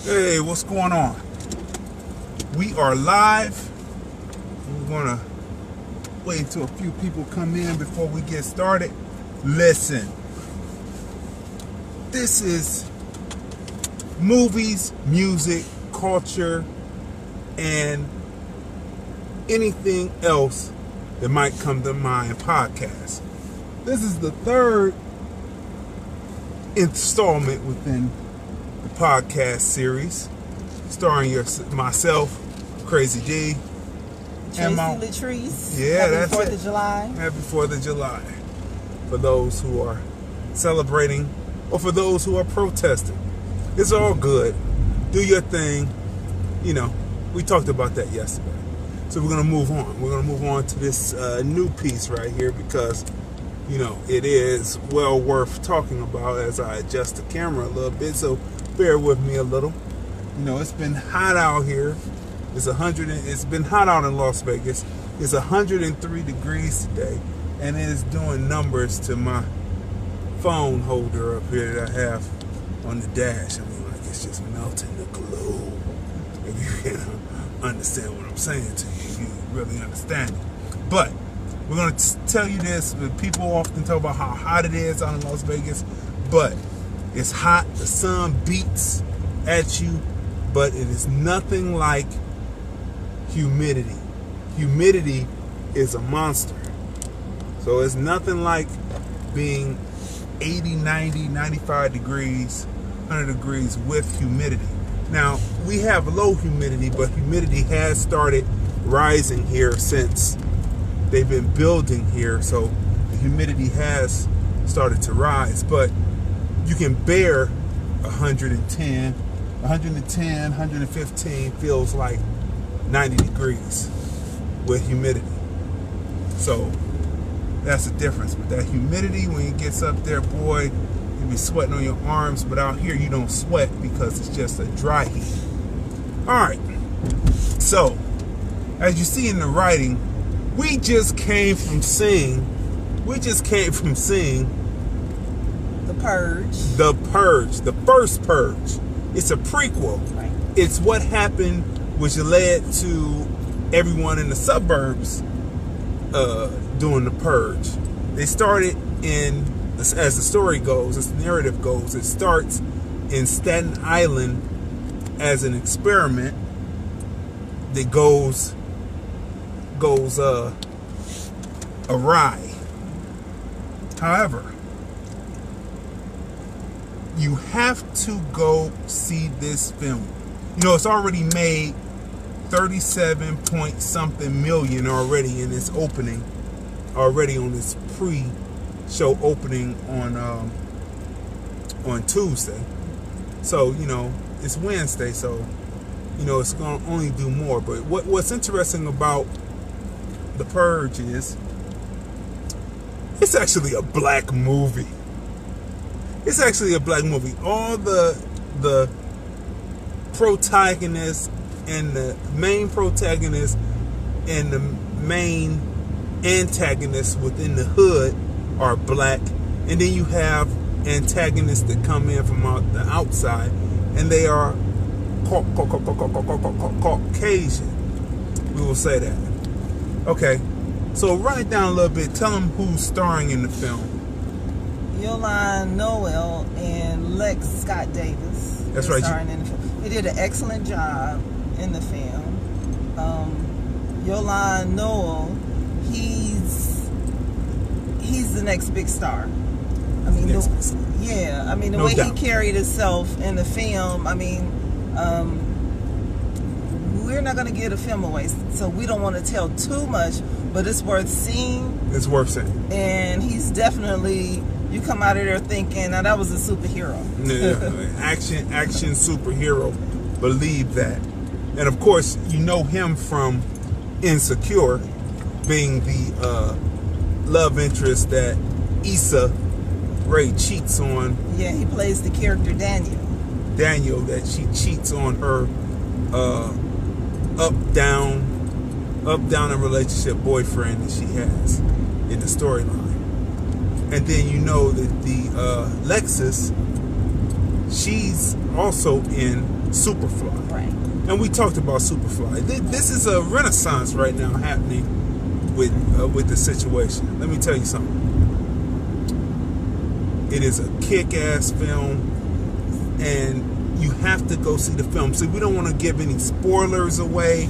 Hey, what's going on? We are live. We're gonna wait until a few people come in before we get started. Listen, this is movies, music, culture, and anything else that might come to mind podcast. This is the third installment within the podcast series, starring myself, Crazy Dee, Tracey Latrice. Yeah, Happy that's 4th it. of July. Happy 4th of July. For those who are celebrating or for those who are protesting. It's all good. Do your thing. You know, we talked about that yesterday. So we're going to move on. We're going to move on to this new piece right here because, you know, it is well worth talking about as I adjust the camera a little bit. So bear with me a little. You know, it's been hot out here. It's been hot out in Las Vegas. It's 103 degrees today, and it is doing numbers to my phone holder up here that I have on the dash. I mean, like it's just melting the glue. If you can understand what I'm saying to you, you really understand it. But we're going to tell you this. People often talk about how hot it is out in Las Vegas, but it's hot. The sun beats at you, but it is nothing like humidity. Humidity is a monster. So it's nothing like being 80, 90, 95 degrees, 100 degrees with humidity. Now, we have low humidity, but humidity has started rising here since they've been building here. So the humidity has started to rise, but you can bear 110, 115 feels like 90 degrees with humidity. So that's the difference. But that humidity, when it gets up there, boy, you be sweating on your arms, but out here you don't sweat because it's just a dry heat. Alright, so as you see in the writing, we just came from seeing The Purge. The Purge, the First Purge. It's a prequel. Right. It's what happened, which led to everyone in the suburbs doing the purge. They started as the story goes, as the narrative goes, it starts in Staten Island as an experiment that goes awry. However, you have to go see this film. You know, it's already made 37 point something million already in its opening, already on its pre-show opening on Tuesday. So, you know, it's Wednesday, so, you know, it's going to only do more. But what's interesting about The Purge is it's actually a black movie. It's actually a black movie. All the protagonists and the main protagonist and the main antagonists within the hood are black, and then you have antagonists that come in from the outside, and they are Caucasian. We will say that. Okay, so run it down a little bit. Tell them who's starring in the film. Yolande Noel and Lex Scott Davis. That's right. Starring in the film. They did an excellent job in the film. Yolande Noel, he's the next big star. I mean, the way he carried himself in the film. I mean, we're not going to give the film away, so we don't want to tell too much. But it's worth seeing. It's worth seeing. And he's definitely. You come out of there thinking, now that was a superhero. Yeah, action superhero. Believe that. And of course, you know him from Insecure, being the love interest that Issa Rae cheats on. Yeah, he plays the character Daniel, that she cheats on her up down in relationship boyfriend that she has in the storyline. And then you know that the Lexus she's also in Superfly. Right. And we talked about Superfly. This is a renaissance right now happening with the situation. Let me tell you something. It is a kick-ass film, and you have to go see the film. See, we don't want to give any spoilers away,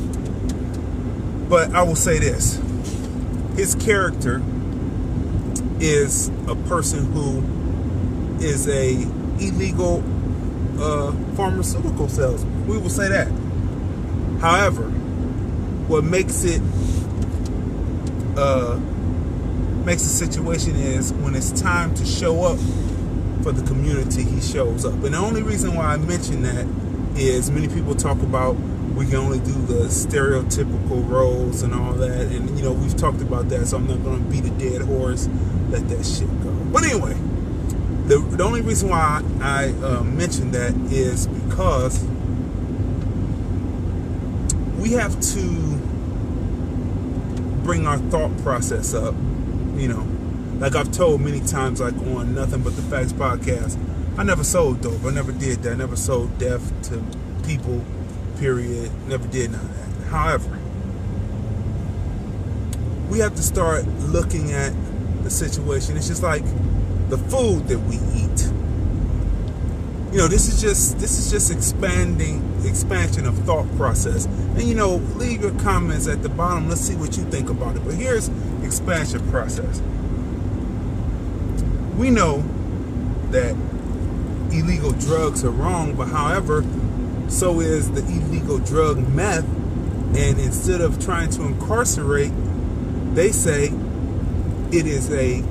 but I will say this. His character is a person who is a illegal pharmaceutical salesman. We will say that. However, what makes the situation is when it's time to show up for the community, he shows up. And the only reason why I mention that is many people talk about we can only do the stereotypical roles and all that, and we've talked about that, so I'm not going to beat a dead horse. Let that shit go. But anyway, the only reason why I mention that is because we have to bring our thought process up. Like I've told many times, like on Nothing But the Facts podcast, I never sold dope. I never did that. I never sold death to people, period. Never did none of that. However, we have to start looking at the situation. It's just like the food that we eat. This is just expansion of thought process. And leave your comments at the bottom. Let's see what you think about it. But here's expansion process. We know that illegal drugs are wrong, but however, so is the illegal drug meth. And instead of trying to incarcerate, they say it is a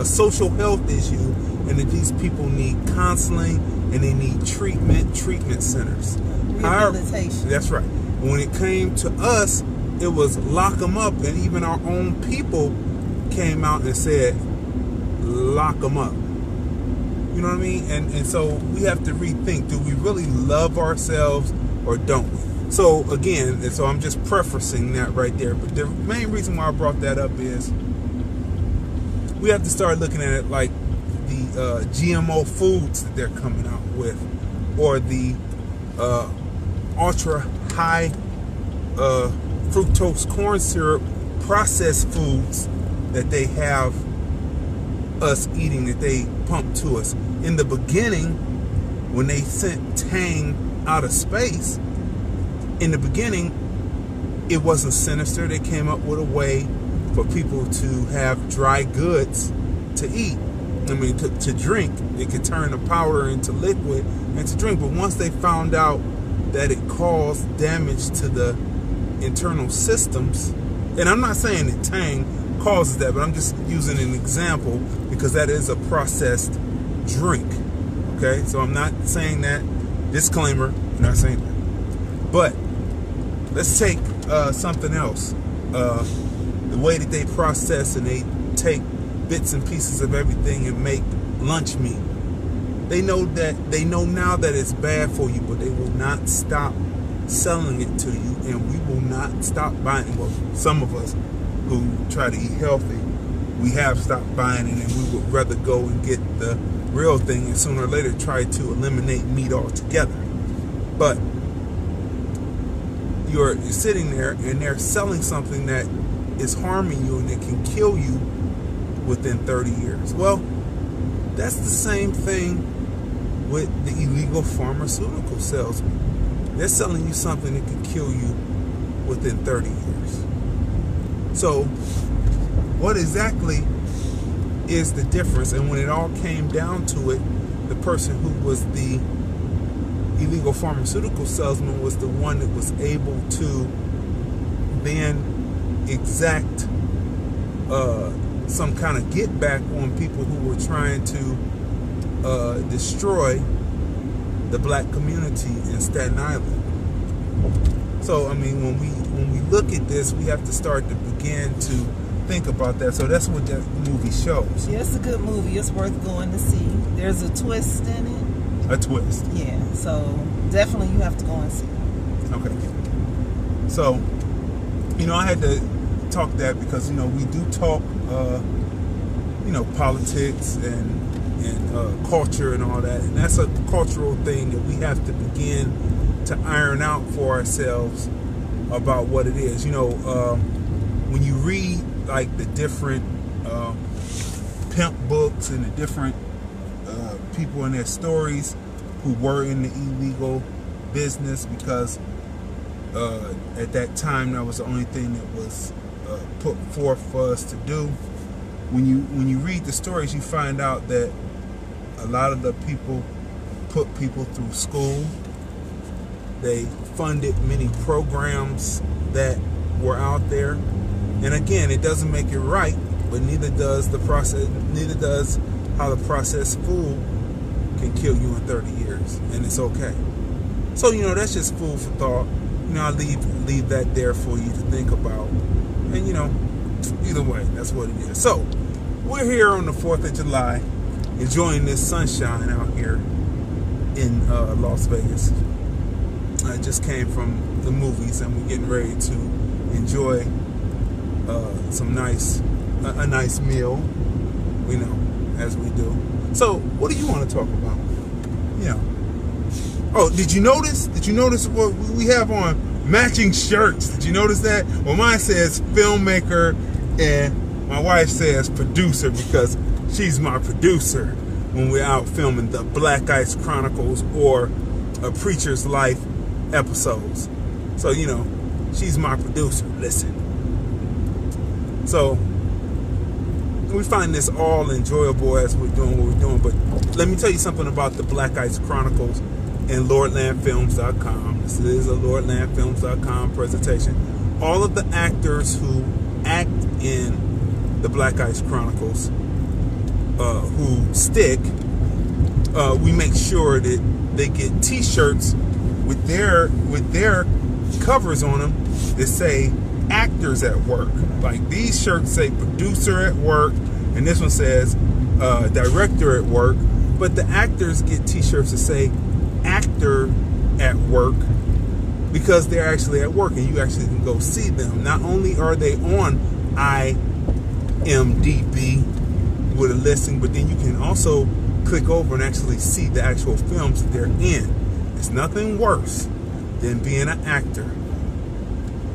social health issue, and that these people need counseling and they need treatment centers. Rehabilitation. That's right. When it came to us, it was lock them up, and even our own people came out and said, lock them up. You know what I mean? And so we have to rethink, do we really love ourselves or don't we? So again, so I'm just prefacing that right there. But the main reason why I brought that up is we have to start looking at it like the GMO foods that they're coming out with, or the ultra high fructose corn syrup processed foods that they have us eating, that they pump to us. In the beginning, when they sent Tang out of space, in the beginning, it wasn't sinister. They came up with a way for people to have dry goods to eat. I mean, to drink. It could turn the powder into liquid and to drink. But once they found out that it caused damage to the internal systems, and I'm not saying that Tang causes that, but I'm just using an example because that is a processed drink. Okay, so I'm not saying that. Disclaimer, I'm not saying that. But let's take something else. The way that they process and they take bits and pieces of everything and make lunch meat. They know now that it's bad for you, but they will not stop selling it to you, and we will not stop buying. Well, some of us who try to eat healthy, we have stopped buying it, and we would rather go and get the real thing and sooner or later try to eliminate meat altogether. But you're sitting there and they're selling something that is harming you and it can kill you within 30 years. Well, that's the same thing with the illegal pharmaceutical salesman. They're selling you something that can kill you within 30 years. So what exactly is the difference? And when it all came down to it, the person who was the illegal pharmaceutical salesman was the one that was able to then exact some kind of get back on people who were trying to destroy the black community in Staten Island. So I mean, when we look at this, we have to start to begin to think about that. So that's what that movie shows. Yeah, it's a good movie. It's worth going to see. There's a twist in it. A twist. Yeah, so definitely you have to go and see it. Okay. So, I had to talk that because, we do talk, politics and and culture and all that. And that's a cultural thing that we have to begin to iron out for ourselves about what it is. When you read like the different pimp books and the different people and their stories who were in the illegal business, because at that time that was the only thing that was put forth for us to do. When you read the stories, you find out that a lot of the people put people through school. They funded many programs that were out there. And again, it doesn't make it right, but neither does the process. Neither does how the processed food can kill you in 30 years, and it's okay. So that's just food for thought. I leave that there for you to think about. And either way, that's what it is. So we're here on the 4th of July, enjoying this sunshine out here in Las Vegas. I just came from the movies, and we're getting ready to enjoy a nice meal, as we do. So, what do you want to talk about? Oh, did you notice what we have on? Matching shirts. Did you notice that? Well, mine says filmmaker, and my wife says producer, because she's my producer when we're out filming the BlkIce Chronicles or A Preacher's Life episodes. So, she's my producer. Listen. So, we find this all enjoyable as we're doing what we're doing. But let me tell you something about the BlkIce Chronicles and LordlandFilms.com. This is a LordlandFilms.com presentation. All of the actors who act in the BlkIce Chronicles, who stick, we make sure that they get T-shirts with their covers on them that say actors at work. Like these shirts say producer at work, and this one says director at work. But the actors get T-shirts that say actor at work, because they're actually at work, and you actually can go see them. Not only are they on IMDb with a listing, but then you can also click over and actually see the actual films that they're in. It's nothing worse than being an actor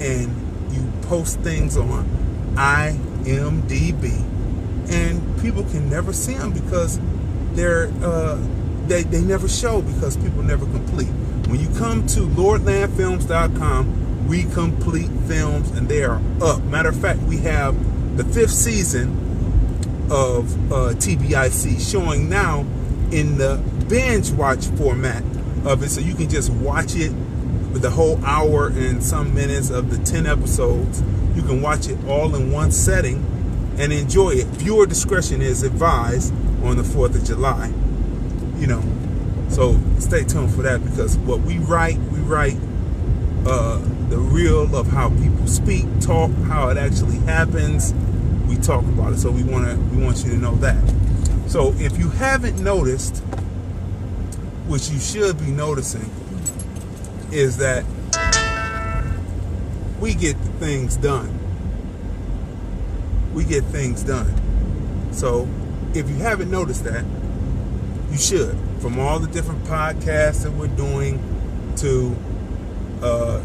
and you post things on IMDb and people can never see them because they never show, because people never complete. When you come to LordlandFilms.com, we complete films and they are up. Matter of fact, we have the 5th season of TBIC showing now in the binge watch format of it, so you can just watch it with the whole hour and some minutes of the 10 episodes. You can watch it all in one setting and enjoy it. Viewer discretion is advised on the 4th of July. So stay tuned for that, because what we write the real of how people speak, talk, how it actually happens. We talk about it, so we want you to know that. So if you haven't noticed, which you should be noticing, is that we get things done. We get things done. So if you haven't noticed that, you should. From all the different podcasts that we're doing to the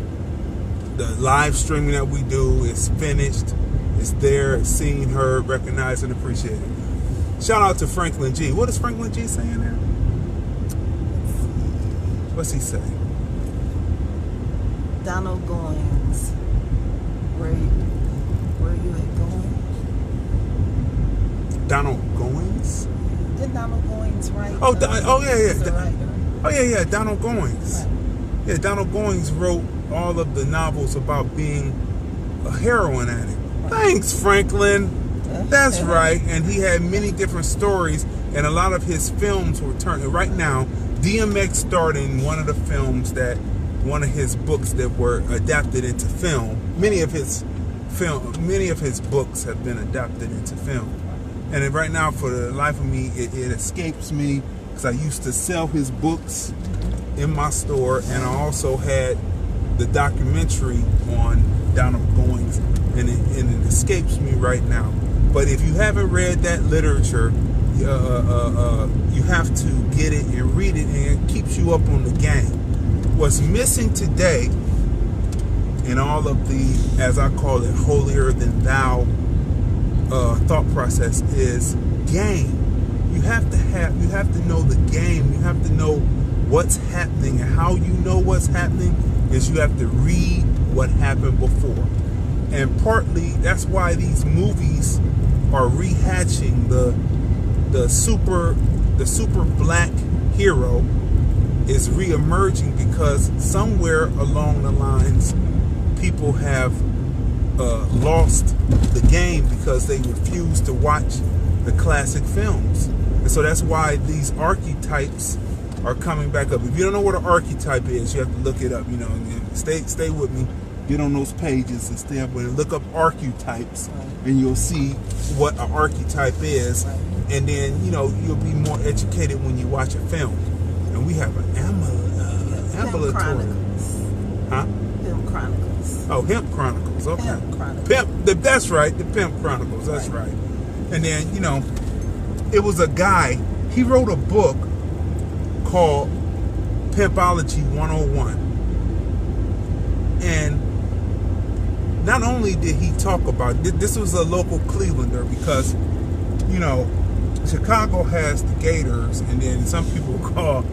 live streaming that we do, it's finished. It's there, it's seen, heard, recognized, and appreciated. Shout out to Franklin G. What is Franklin G saying there? What's he saying? Donald Goins. Where you at going? Donald Goins? Didn't Donald Goins write? Yeah. Donald Goins. Right. Yeah, Donald Goins wrote all of the novels about being a heroin addict. Right. Thanks, Franklin. That's right. And he had many different stories, and a lot of his films were turned. Right now, DMX starred in one of the films that, one of his books that were adapted into film. Many of his books have been adapted into film. And right now, for the life of me, it escapes me, because I used to sell his books in my store, and I also had the documentary on Donald Goins, and it escapes me right now. But if you haven't read that literature, you have to get it and read it, and it keeps you up on the game. What's missing today in all of the, as I call it, holier than thou thought process is game. You have to know the game. You have to know what's happening, and how you know what's happening is you have to read what happened before. And partly that's why these movies are rehashing the super black hero is reemerging, because somewhere along the lines people have lost the game because they refuse to watch the classic films. And so that's why these archetypes are coming back up. If you don't know what an archetype is, you have to look it up. And stay with me. Get on those pages and stay up and look up archetypes, and you'll see what an archetype is. And then you'll be more educated when you watch a film. And we have an ambulatory, huh? Pimp Chronicles. Oh, Hemp Chronicles. Okay. Pimp Chronicles. That's right. The Pimp Chronicles. That's right. And then it was a guy. He wrote a book called Pimpology 101. And not only did he talk about this was a local Clevelander, because Chicago has the Gators, and then some people call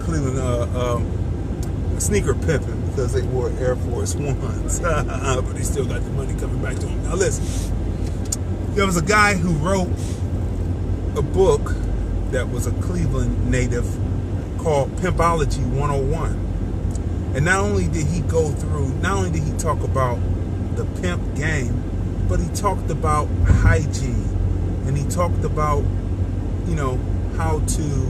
Cleveland sneaker pimping because they wore Air Force Ones, but they still got the money coming back to them. Now listen, there was a guy who wrote a book that was a Cleveland native called Pimpology 101. And not only did he talk about the pimp game, but he talked about hygiene, and he talked about, how to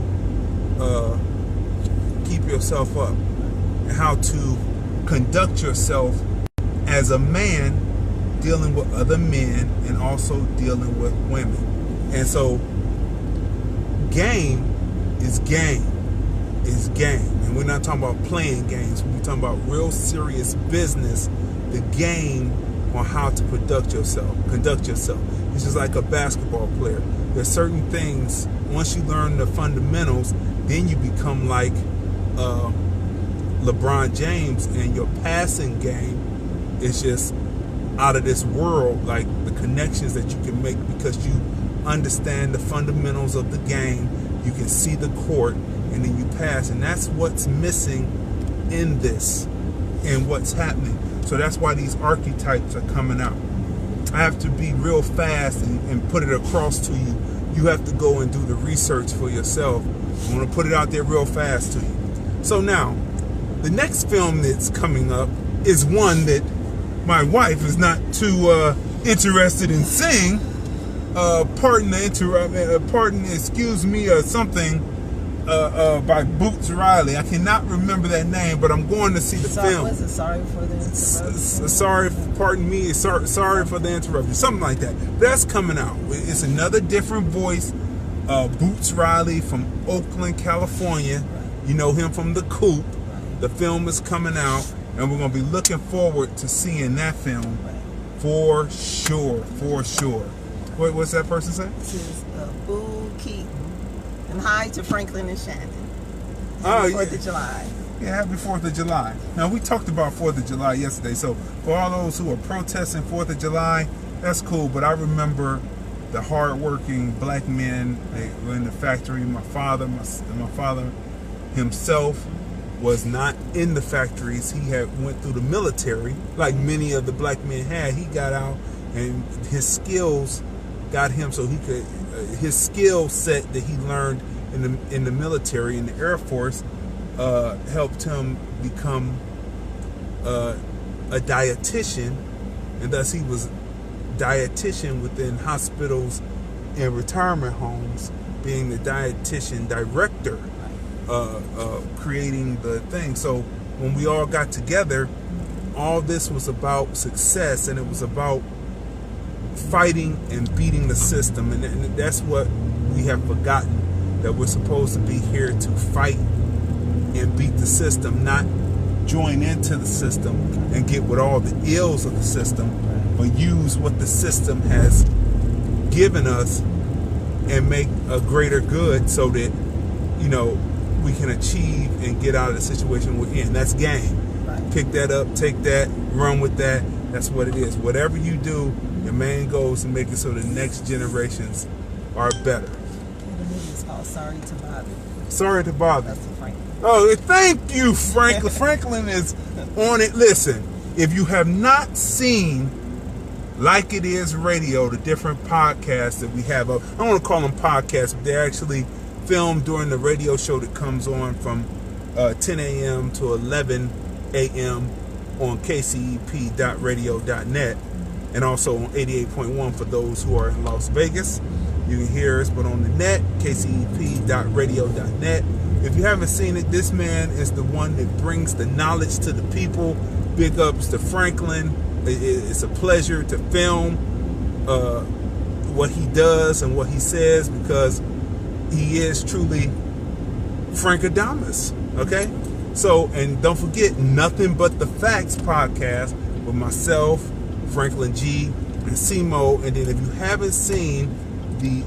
keep yourself up, and how to conduct yourself as a man dealing with other men and also dealing with women. And so game is game. Is game. And we're not talking about playing games. We're talking about real serious business. The game on how to conduct yourself. It's just like a basketball player. There's certain things, once you learn the fundamentals, then you become like LeBron James, and your passing game is just out of this world, like the connections that you can make because you understand the fundamentals of the game. You can see the court, and then you pass, and that's what's missing in this and what's happening. So that's why these archetypes are coming out. I have to be real fast and put it across to you. You have to go and do the research for yourself. I want to put it out there real fast to you. So now, the next film that's coming up is one that my wife is not too interested in seeing. Something by Boots Riley. I cannot remember that name, but I'm going to see the film. Was it Sorry for the Interruption? Sorry for the interruption. Something like that. That's coming out. It's another different voice. Boots Riley from Oakland, California. You know him from The Coop. The film is coming out, and we're going to be looking forward to seeing that film for sure. What's that person say? This is Boo Keaton. And hi to Franklin and Shannon. Happy 4th of July. Yeah, happy 4th of July. Now, we talked about 4th of July yesterday, so for all those who are protesting 4th of July, that's cool, but I remember the hard-working black men. They were in the factory. My father himself was not in the factories. He had went through the military, like many of the black men had. He got out, and his skills got him so he could, his skill set that he learned in the military, in the Air Force, helped him become a dietitian, and thus he was dietitian within hospitals and retirement homes, being the dietitian director, creating the thing. So when we all got together, all this was about success, and it was about fighting and beating the system, and that's what we have forgotten, that we're supposed to be here to fight and beat the system, not join into the system and get with all the ills of the system, but use what the system has given us and make a greater good so that, we can achieve and get out of the situation we're in. That's game. Right. Pick that up, take that, run with that. That's what it is. Whatever you do, your main goal is to make it so the next generations are better. The movie is called Sorry to Bother. Sorry to Bother. That's a Franklin. Oh, thank you, Franklin. Franklin is on it. Listen, if you have not seen Like It Is Radio, the different podcasts that we have up, I don't want to call them podcasts, but they're actually filmed during the radio show that comes on from 10 a.m. to 11 a.m. on kcep.radio.net and also on 88.1 for those who are in Las Vegas. You can hear us, but on the net, kcep.radio.net. If you haven't seen it, this man is the one that brings the knowledge to the people. Big ups to Franklin. It's a pleasure to film what he does and what he says, because he is truly Frankadamus. Okay? So, and don't forget, Nothing But the Facts podcast with myself, Franklin G, and Simo. And then if you haven't seen the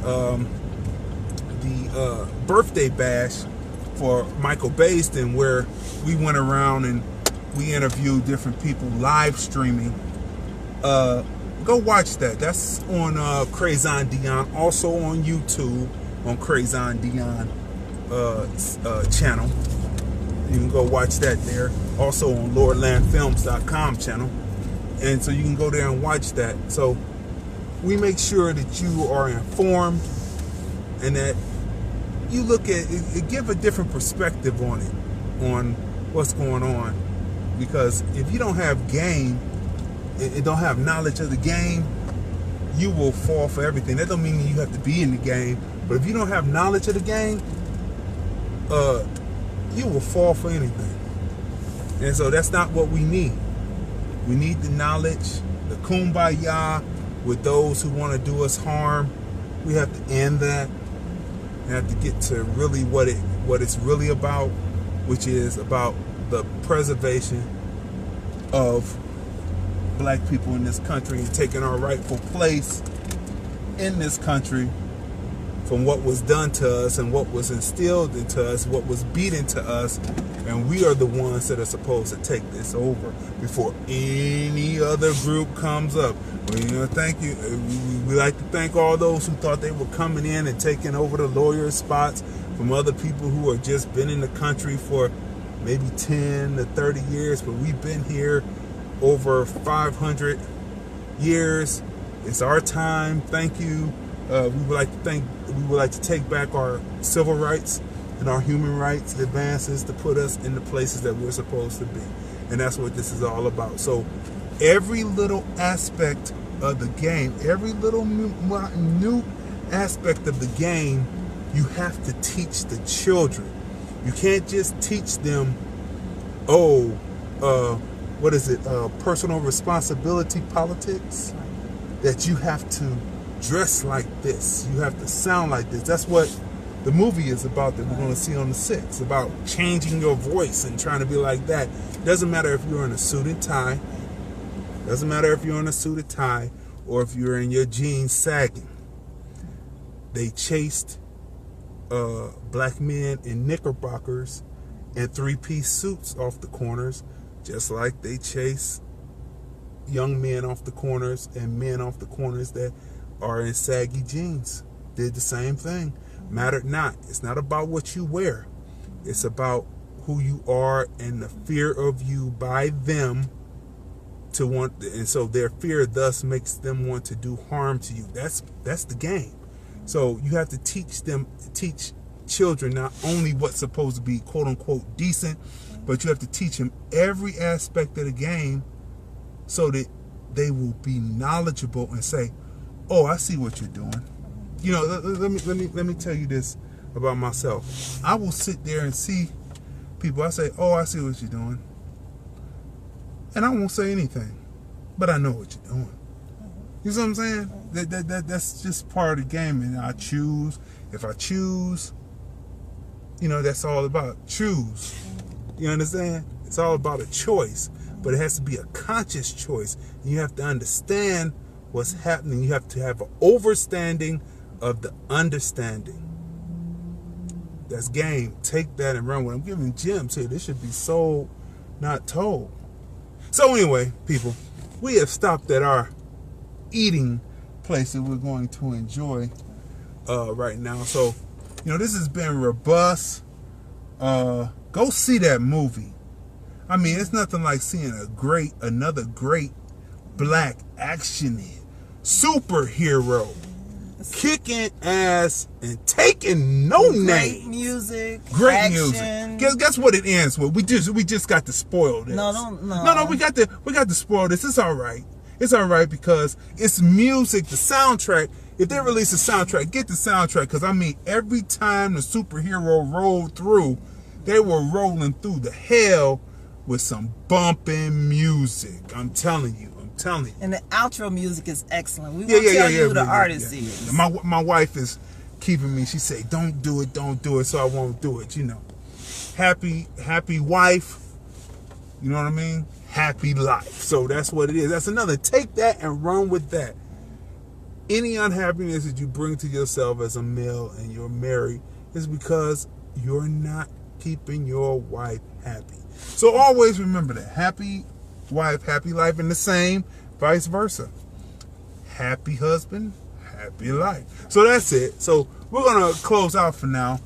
birthday bash for Michael Baston, where we went around and we interviewed different people live streaming, go watch that. That's on Crazy Deeyon, also on YouTube on Crazy Deeyon channel. You can go watch that there. Also on LordlandFilms.com channel. And so you can go there and watch that. So we make sure that you are informed and that you look at it, give a different perspective on it, on what's going on. Because if you don't have game, it don't have knowledge of the game, you will fall for everything. That don't mean you have to be in the game, but if you don't have knowledge of the game, you will fall for anything. And so that's not what we need. We need the knowledge, the kumbaya with those who want to do us harm. We have to end that. We have to get to really what it's really about, which is about the preservation of black people in this country and taking our rightful place in this country from what was done to us and what was instilled into us, what was beaten to us, and we are the ones that are supposed to take this over before any other group comes up. Thank you. We like to thank all those who thought they were coming in and taking over the lawyer spots from other people who have just been in the country for maybe 10 to 30 years, but we've been here over 500 years. It's our time. Thank you. We would like to take back our civil rights and our human rights advances to put us in the places that we're supposed to be. And that's what this is all about. So every little aspect of the game, every little new aspect of the game, you have to teach the children. You can't just teach them, personal responsibility politics, that you have to dress like this, you have to sound like this. That's what the movie is about that we're going to see on the 6th, about changing your voice and trying to be like that. Doesn't matter if you're in a suit and tie. Doesn't matter if you're in a suit and tie or if you're in your jeans sagging. They chased black men in knickerbockers and 3-piece suits off the corners, just like they chase young men off the corners and men off the corners that are in saggy jeans. Did the same thing. Mattered not. It's not about what you wear. It's about who you are and the fear of you by them to want, and so their fear thus makes them want to do harm to you. That's the game. So you have to teach children not only what's supposed to be quote unquote decent, but you have to teach them every aspect of the game so that they will be knowledgeable and say, "Oh, I see what you're doing." Let me tell you this about myself. I will sit there and see people. I say, "Oh, I see what you're doing," and I won't say anything, but I know what you're doing. You see what I'm saying? That's just part of the game, and I choose. If I choose, that's all about choose. You understand? It's all about a choice, but it has to be a conscious choice. And you have to understand what's happening. You have to have an overstanding of the understanding. That's game. Take that and run with it. I'm giving gems here. This should be sold, not told. So anyway, people, we have stopped at our eating place that we're going to enjoy right now. So, this has been robust. Go see that movie. I mean, it's nothing like seeing another great black action superhero kicking ass and taking no name. Great music. Great action. music. Guess what it ends with? We just got to spoil this. No. We got to spoil this. It's all right. It's all right because it's music. The soundtrack. If they release a soundtrack, get the soundtrack. Because I mean, every time the superhero rolled through, they were rolling through the hell with some bumping music. I'm telling you. And the outro music is excellent. We won't tell you who the artist is. My wife is keeping me. She say, don't do it, so I won't do it, Happy wife, you know what I mean? Happy life. So that's what it is. That's another. Take that and run with that. Any unhappiness that you bring to yourself as a male and you're married is because you're not keeping your wife happy. So always remember that. Happy wife, happy life, and the same, vice versa. Happy husband, happy life. So that's it. So we're going to close out for now.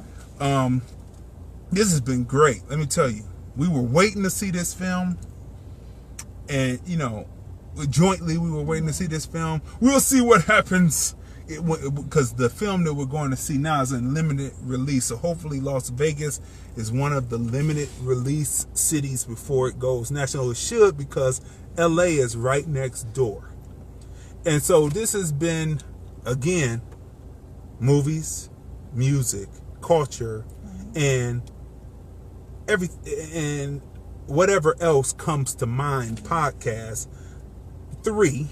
This has been great. Let me tell you, we were waiting to see this film. And, jointly we were waiting to see this film. We'll see what happens because the film that we're going to see now is in limited release. So hopefully Las Vegas is one of the limited release cities before it goes national. It should, because LA is right next door. And so this has been, again, movies, music, culture, and and whatever else comes to mind. Podcast 3.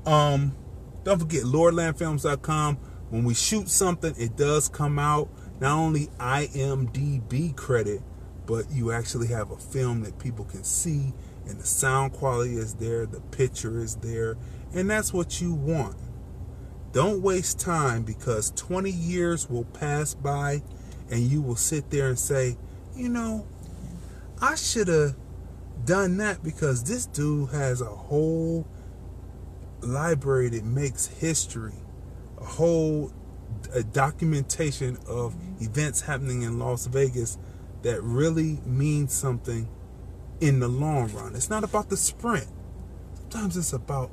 Don't forget LordlandFilms.com. When we shoot something, it does come out. Not only IMDb credit, but you actually have a film that people can see, and the sound quality is there, the picture is there, and that's what you want. Don't waste time, because 20 years will pass by and you will sit there and say, I should have done that, because this dude has a whole library that makes history, a documentation of events happening in Las Vegas that really means something in the long run. It's not about the sprint. Sometimes it's about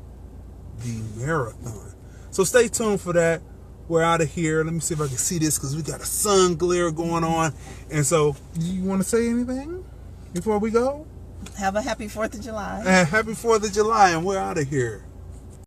the marathon. So stay tuned for that. We're out of here. Let me see if I can see this, because we got a sun glare going on. And so, you want to say anything before we go? Have a happy 4th of July. Happy 4th of July, and we're out of here.